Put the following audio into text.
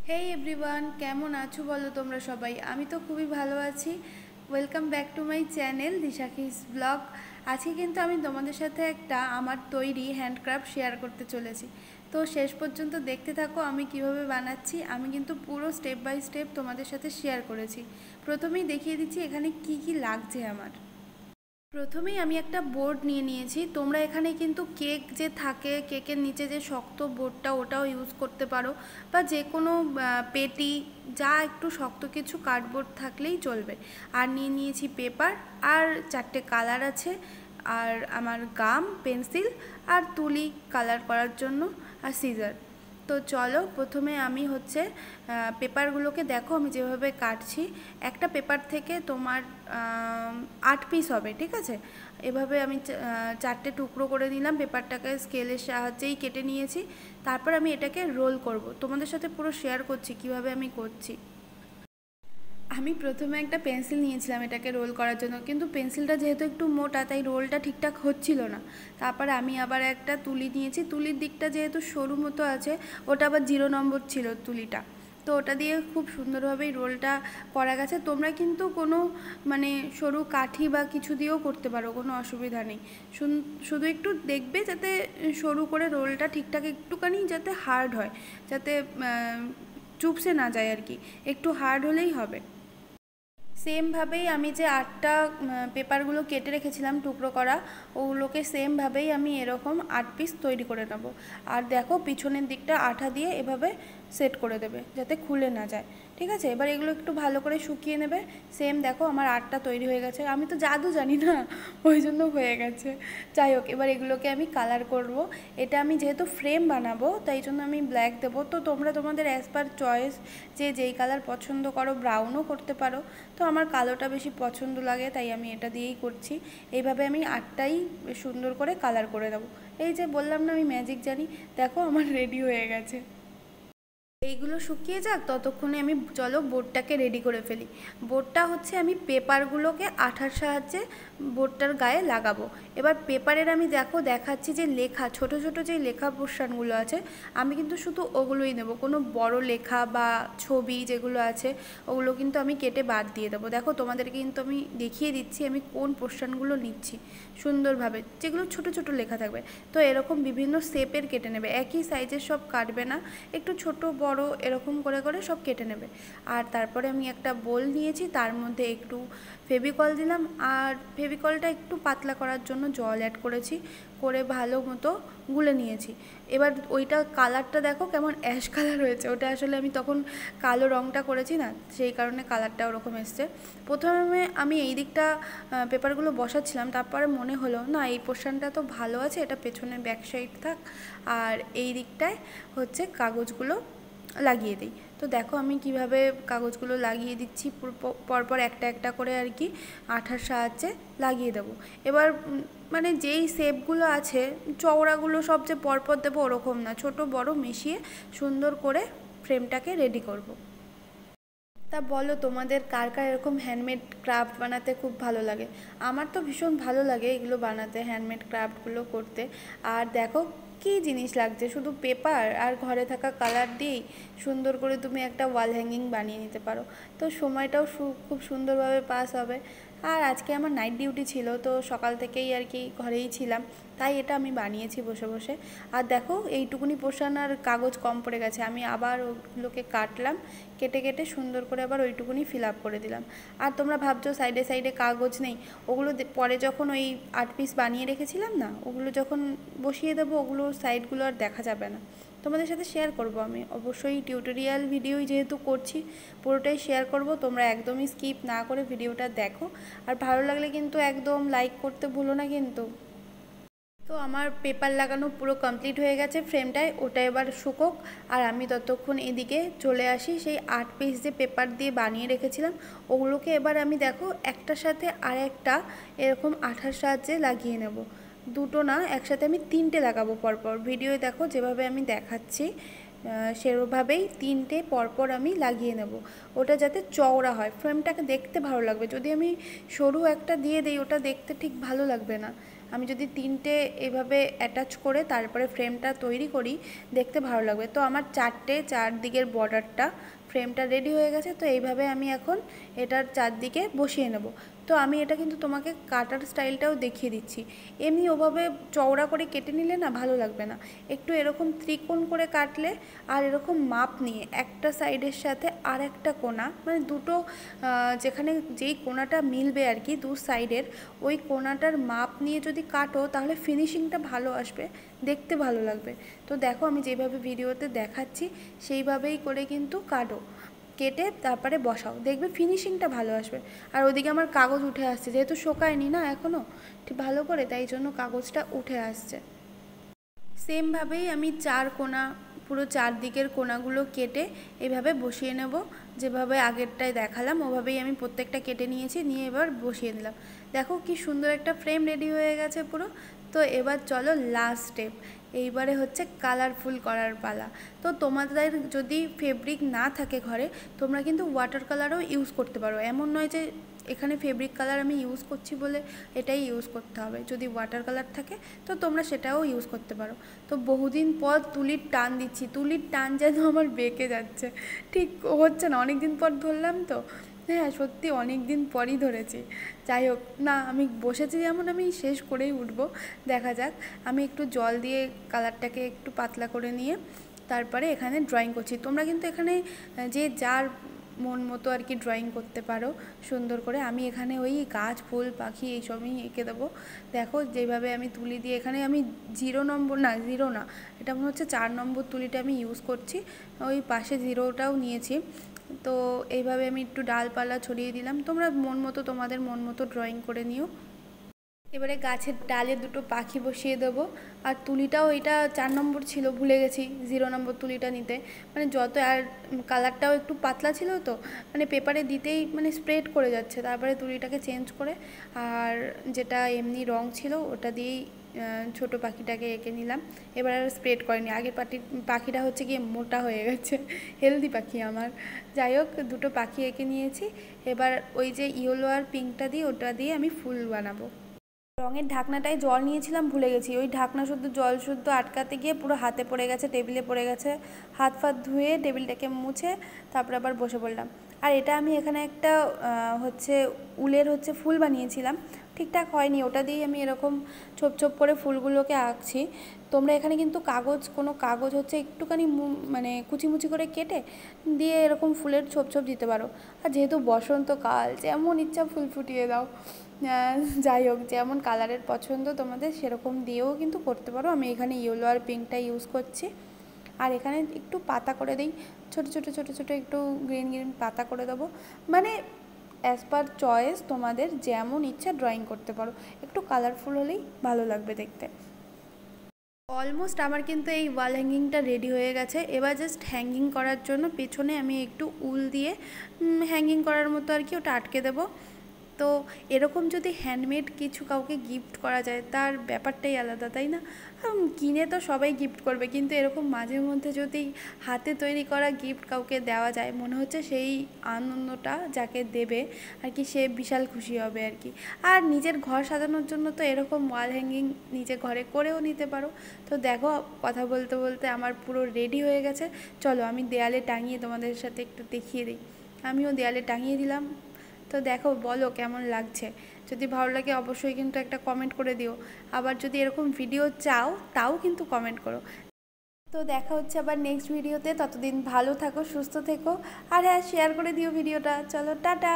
হেই everyone, কেমন আছো বলো তোমরা সবাই? আমি তো খুবই ভালো আছি। Welcome back to my channel Dishakhi's vlog. আজকে কিন্তু আমি তোমাদের সাথে একটা আমার তৈরি হ্যান্ডক্রাফট শেয়ার করতে চলেছি। তো শেষ পর্যন্ত দেখতে থাকো আমি কিভাবে বানাচ্ছি। আমি কিন্তু পুরো স্টেপ বাই স্টেপ তোমাদের সাথে শেয়ার করেছি। প্রথমেই দেখিয়ে দিচ্ছি এখানে কি কি লাগছে আমার। প্রথমেই আমি একটা বোর্ড নিয়ে নিয়েছি। তোমরা এখানে কিন্তু কেক যে থাকে, কেকের নিচে যে শক্ত বোর্ডটা, ওটাও ইউজ করতে পারো, বা যে কোনো পেটি, যা একটু শক্ত কিছু কার্ডবোর্ড থাকলেই চলবে। আর নিয়ে নিয়েছি পেপার, আর 4টে কালার আছে, আর আমার গাম, পেন্সিল, আর তুলি কালার করার জন্য, আর সিজার। তো চলো প্রথমে আমি পেপারগুলোকে দেখো আমি যেভাবে কাটছি। একটা পেপার থেকে তোমার 8 পিস হবে, ঠিক আছে? এভাবে আমি 4টে টুকরো করে নিলাম, পেপারটাকে স্কেলের সাহায্যেই কেটে নিয়েছি। তারপর আমি এটাকে রোল করব, তোমাদের সাথে পুরো শেয়ার করছি কিভাবে আমি করছি। আমি প্রথমে একটা পেন্সিল নিয়েছিলাম এটাকে রোল করার জন্য, কিন্তু পেন্সিলটা যেহেতু একটু মোটা তাই রোলটা ঠিকঠাক হচ্ছিল না। তারপরে আমি আবার একটা তুলি নিয়েছি, তুলির দিকটা যেহেতু সরু মতো আছে, ওটা আবার 0 নম্বর ছিল তুলিটা। তো ওটা দিয়ে খুব সুন্দরভাবেই রোলটা করা গেছে। তোমরা কিন্তু কোনো সরু কাঠি বা কিছু দিয়েও করতে পারো, কোনো অসুবিধা নেই। শুধু একটু দেখবে যাতে সরু করে রোলটা ঠিকঠাক একটুখানি যাতে হার্ড হয়, যাতে চুপসে না যায় আর কি, একটু হার্ড হলেই হবে। সেমভাবেই আমি যে 8টা পেপারগুলো কেটে রেখেছিলাম টুকরো করা, ওগুলোকে সেমভাবেই আমি এরকম 8 পিস তৈরি করে নেব। আর দেখো পিছনের দিকটা আঠা দিয়ে এভাবে সেট করে দেবে যাতে খুলে না যায়, ঠিক আছে? এবার এগুলো একটু ভালো করে শুকিয়ে নেবে। সেম দেখো আমার 8টা তৈরি হয়ে গেছে। আমি তো জাদু জানি না, ওই জন্য হয়ে গেছে। যাই হোক, এবার এগুলোকে আমি কালার করব। এটা আমি যেহেতু ফ্রেম বানাবো তাই জন্য আমি ব্ল্যাক দেবো। তো তোমরা তোমাদের অ্যাজ পার চয়েস যে যেই কালার পছন্দ করো, ব্রাউনও করতে পারো। তো আমার কালোটা বেশি পছন্দ লাগে তাই আমি এটা দিয়েই করছি। এইভাবে আমি 8টাই সুন্দর করে কালার করে দেবো। এই যে বললাম না আমি ম্যাজিক জানি, দেখো আমার রেডি হয়ে গেছে। এইগুলো শুকিয়ে যাক, ততক্ষণে আমি চলো বোর্ডটাকে রেডি করে ফেলি। বোর্ডটা আমি পেপারগুলোকে আঠার সাহায্যে বোর্ডটার গায়ে লাগাবো। এবার পেপারের আমি দেখাচ্ছি যে লেখা, ছোট ছোট যে লেখা পোর্শনগুলো আছে, আমি কিন্তু শুধু ওগুলোই নেব। কোনো বড় লেখা বা ছবি যেগুলো আছে ওগুলো কিন্তু আমি কেটে বাদ দিয়ে দেবো। দেখো তোমাদেরকে কিন্তু আমি দেখিয়ে দিচ্ছি আমি কোন পোর্শনগুলো নিচ্ছি সুন্দরভাবে, যেগুলো ছোট ছোট লেখা থাকবে। তো এরকম বিভিন্ন শেপের কেটে নেবে, একই সাইজের সব কাটবে না, একটু ছোট বড় এরকম করে করে সব কেটে নেবে। আর তারপরে আমি একটা বোল নিয়েছি, তার মধ্যে একটু ফেভিকল দিলাম, আর ফেভিকলটা একটু পাতলা করার জন্য জল অ্যাড করেছি, করে ভালো মতো গুলে নিয়েছি। এবার ওইটা কালারটা দেখো কেমন অ্যাশ কালার হয়েছে, ওটা আসলে আমি তখন কালো রঙটা করেছি না, সেই কারণে কালারটা ওরকম এসছে। প্রথমে আমি এই দিকটা পেপারগুলো বসাচ্ছিলাম, তারপরে মনে হলো না এই পোর্শনটা তো ভালো আছে, এটা পেছনে ব্যাক সাইড থাক, আর এই দিকটায় কাগজগুলো লাগিয়ে দিই। তো দেখো আমি কিভাবে কাগজগুলো লাগিয়ে দিচ্ছি, পরপর একটা একটা করে আর কি আঠার সাহায্যে লাগিয়ে দেবো। এবার যেই শেপগুলো আছে, চওড়াগুলো সব যে পরপর দেবো ওরকম না, ছোট বড় মিশিয়ে সুন্দর করে ফ্রেমটাকে রেডি করব। তা বলো তোমাদের কার কার এরকম হ্যান্ডমেড ক্রাফট বানাতে খুব ভালো লাগে? আমার তো ভীষণ ভালো লাগে এগুলো বানাতে, হ্যান্ডমেড ক্রাফটগুলো করতে। আর দেখো কী জিনিস লাগছে, শুধু পেপার আর ঘরে থাকা কালার দিয়েই সুন্দর করে তুমি একটা ওয়াল হ্যাঙ্গিং বানিয়ে নিতে পারো। তো সময়টাও খুব সুন্দরভাবে পাস হবে। আর আজকে আমার নাইট ডিউটি ছিল, তো সকাল থেকেই আর কি ঘরেই ছিলাম, তাই এটা আমি বানিয়েছি বসে বসে। আর দেখো এইটুকুনি পোর্শন আর কাগজ কম পড়ে গেছে, আমি আবার ওগুলোকে কাটলাম, কেটে কেটে সুন্দর করে আবার ওইটুকুনি ফিল আপ করে দিলাম। আর তোমরা ভাবছো সাইডে সাইডে কাগজ নেই, ওগুলো পরে যখন ওই 8 পিস বানিয়ে রেখেছিলাম না, ওগুলো যখন বসিয়ে দেবো ওগুলোর সাইডগুলো আর দেখা যাবে না। তোমাদের সাথে শেয়ার করব, আমি অবশ্যই টিউটোরিয়াল ভিডিওই যেহেতু করছি পুরোটাই শেয়ার করব। তোমরা একদমই স্কিপ না করে ভিডিওটা দেখো, আর ভালো লাগলে কিন্তু একদম লাইক করতে ভুলো না কিন্তু। তো আমার পেপার লাগানো পুরো কমপ্লিট হয়ে গেছে ফ্রেমটায়, ওটা এবার শুকোক। আর আমি ততক্ষণ এদিকে চলে আসি সেই 8 পিস যে পেপার দিয়ে বানিয়ে রেখেছিলাম, ওগুলোকে এবার আমি দেখো একটার সাথে আর একটা এরকম আঠার সাহায্যে লাগিয়ে নেব। দুটো না, একসাথে আমি 3টে লাগাবো পরপর। ভিডিওয় দেখো যেভাবে আমি দেখাচ্ছি সেভাবেই 3টে পরপর আমি লাগিয়ে নেব, ওটা যাতে চওড়া হয়, ফ্রেমটাকে দেখতে ভালো লাগবে। যদি আমি সরু একটা দিয়ে দিই ওটা দেখতে ঠিক ভালো লাগবে না। আমি যদি 3টে এভাবে অ্যাটাচ করে তারপরে ফ্রেমটা তৈরি করি দেখতে ভালো লাগবে। তো আমার 4টে চারদিকের বর্ডারটা ফ্রেমটা রেডি হয়ে গেছে। তো এইভাবে আমি এখন এটার চারদিকে বসিয়ে নেব। তো আমি এটা কিন্তু তোমাকে কাটার স্টাইলটাও দেখিয়ে দিচ্ছি। এমনি ওভাবে চওড়া করে কেটে নিলে না ভালো লাগবে না, একটু এরকম ত্রিকোণ করে কাটলে আর এরকম মাপ নিয়ে একটা সাইডের সাথে আর একটা কোণা, মানে দুটো যেখানে যেই কোণাটা মিলবে আর কি দু সাইডের, ওই কোণাটার মাপ নিয়ে যদি কাটো তাহলে ফিনিশিংটা ভালো আসবে, দেখতে ভালো লাগবে। তো দেখো আমি যেভাবে ভিডিওতে দেখাচ্ছি সেইভাবেই করে কিন্তু কাটো, কেটে তারপরে বসাও, দেখবে ফিনিশিংটা ভালো আসবে। আর ওদিকে আমার কাগজ উঠে আসছে, যেহেতু শোকায়নি না এখনও ঠিক ভালো করে, তাই জন্য কাগজটা উঠে আসছে। সেমভাবেই আমি চার কোণা, পুরো চারদিকের কোণাগুলো কেটে এইভাবে বসিয়ে নেব। যেভাবে আগেরটায় দেখালাম ওভাবেই আমি প্রত্যেকটা কেটে নিয়েছি, নিয়ে এবার বসিয়ে দিলাম। দেখো কি সুন্দর একটা ফ্রেম রেডি হয়ে গেছে পুরো। তো এবার চলো লাস্ট স্টেপ, এইবারে হচ্ছে কালারফুল করার পালা। তো তোমাদের যদি ফেব্রিক না থাকে ঘরে, তোমরা কিন্তু ওয়াটার কালারও ইউজ করতে পারো, এমন নয় যে এখানে ফেব্রিক কালার আমি ইউজ করছি বলে এটাই ইউজ করতে হবে। যদি ওয়াটার কালার থাকে তো তোমরা সেটাও ইউজ করতে পারো। তো বহুদিন পর তুলির টান দিচ্ছি, তুলির টান যেন আমার বেঁকে যাচ্ছে, ঠিক হচ্ছে না, অনেক দিন পর ধরলাম তো। হ্যাঁ সত্যি অনেক দিন পরই ধরেছি। যাই হোক না, আমি বসেছি যেমন আমি শেষ করেই উঠবো, দেখা যাক। আমি একটু জল দিয়ে কালারটাকে একটু পাতলা করে নিয়ে তারপরে এখানে ড্রয়িং করছি। তোমরা কিন্তু এখানে যে যার মন মতো আর কি ড্রয়িং করতে পারো সুন্দর করে। আমি এখানে ওই গাছ ফুল পাখি এইসবই এঁকে দেবো। দেখো যেভাবে আমি তুলি দিয়ে, এখানে আমি 0 নম্বর না, 0 না, এটা মনে হচ্ছে 4 নম্বর তুলিটা আমি ইউজ করছি, ওই পাশে 0টাও নিয়েছি। তো এইভাবে আমি একটু ডালপালা ছড়িয়ে দিলাম, তোমরা মন মতো তোমাদের মন মতো ড্রয়িং করে নিও। এবারে গাছের ডালে দুটো পাখি বসিয়ে দেবো। আর তুলিটাও এটা 4 নম্বর ছিল, ভুলে গেছি 0 নম্বর তুলিটা নিতে, মানে যত, আর কালারটাও একটু পাতলা ছিল তো, মানে পেপারে দিতেই মানে স্প্রেড করে যাচ্ছে, তারপরে তুলিটাকে চেঞ্জ করে আর যেটা এমনি রং ছিল ওটা দিয়েই ছোটো পাখিটাকে এঁকে নিলাম। এবার আর স্প্রেড করেনি, আগের পাখিটা হচ্ছে গিয়ে মোটা হয়ে গেছে, হেলদি পাখি আমার। যাই হোক দুটো পাখি এঁকে নিয়েছি। এবার ওই যে ইয়েলো আর পিঙ্কটা দিয়ে ওটা দিয়ে আমি ফুল বানাবো। রঙের ঢাকনাটায় জল নিয়েছিলাম, ভুলে গেছি, ওই ঢাকনা শুদ্ধ জল শুদ্ধ আটকাতে গিয়ে পুরো হাতে পড়ে গেছে, টেবিলে পড়ে গেছে। হাত ফাত ধুয়ে টেবিলটাকে মুছে তারপরে আবার বসে পড়লাম। আর এটা আমি এখানে একটা হচ্ছে উলের হচ্ছে ফুল বানিয়েছিলাম, ঠিকঠাক হয়নি, ওটা দিয়েই আমি এরকম ছোপ ছোপ করে ফুলগুলোকে আঁকছি। তোমরা এখানে কিন্তু কোনো কাগজ হচ্ছে একটুখানি মানে কুচিমুচি করে কেটে দিয়ে এরকম ফুলের ছোপ ছোপ দিতে পারো। আর যেহেতু বসন্তকাল, যেমন ইচ্ছা ফুল ফুটিয়ে দাও। যাই হোক যেমন কালারের পছন্দ তোমাদের সেরকম দিয়েও কিন্তু করতে পারো। আমি এখানে ইয়েলো আর পিঙ্কটা ইউজ করছি। আর এখানে একটু পাতা করে দিই, ছোটো ছোটো ছোটো ছোটো একটু গ্রিন গ্রিন পাতা করে দেবো, মানে অ্যাজ পার চয়েস তোমাদের যেমন ইচ্ছা ড্রয়িং করতে পারো, একটু কালারফুল হলেই ভালো লাগবে দেখতে। অলমোস্ট আমার কিন্তু এই ওয়াল হ্যাঙ্গিংটা রেডি হয়ে গেছে। এবার জাস্ট হ্যাঙ্গিং করার জন্য পেছনে আমি একটু উল দিয়ে হ্যাঙ্গিং করার মতো আর কি ওটা আটকে দেবো। তো এরকম যদি হ্যান্ডমেড কিছু কাউকে গিফট করা যায় তার ব্যাপারটাই আলাদা, তাই না? কিনে তো সবাই গিফট করবে, কিন্তু এরকম মাঝে মধ্যে যদি হাতে তৈরি করা গিফট কাউকে দেওয়া যায়, মনে হচ্ছে সেই আনন্দটা যাকে দেবে আর কি সে বিশাল খুশি হবে আর কি। আর নিজের ঘর সাজানোর জন্য তো এরকম ওয়াল হ্যাঙ্গিং নিজে ঘরে করেও নিতে পারো। তো দেখো কথা বলতে বলতে আমার পুরো রেডি হয়ে গেছে। চলো আমি দেয়ালে টাঙিয়ে তোমাদের সাথে একটু দেখিয়ে দিই। আমিও দেয়ালে টাঙিয়ে দিলাম। তো দেখো বলো কেমন লাগছে, যদি ভালো লাগে অবশ্যই কিন্তু একটা কমেন্ট করে দিও। আবার যদি এরকম ভিডিও চাও তাও কিন্তু কমেন্ট করো। তো দেখা হচ্ছে আবার নেক্সট ভিডিওতে, ততদিন ভালো থাকো সুস্থ থেকো। আর হ্যাঁ শেয়ার করে দিও ভিডিওটা। চলো টাটা।